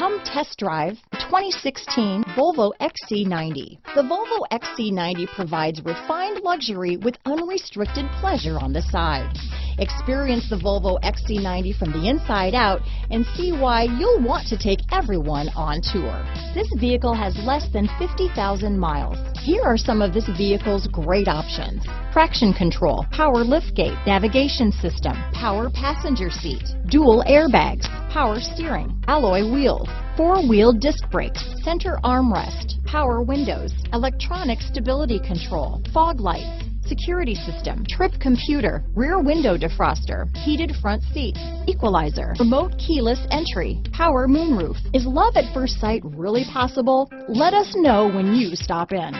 Come test drive the 2016 Volvo XC90. The Volvo XC90 provides refined luxury with unrestricted pleasure on the side. Experience the Volvo XC90 from the inside out and see why you'll want to take everyone on tour. This vehicle has less than 50,000 miles. Here are some of this vehicle's great options: traction control, power liftgate, navigation system, power passenger seat, dual airbags, power steering, alloy wheels, four-wheel disc brakes, center armrest, power windows, electronic stability control, fog lights, security system, trip computer, rear window defroster, heated front seats, equalizer, remote keyless entry, power moonroof. Is love at first sight really possible? Let us know when you stop in.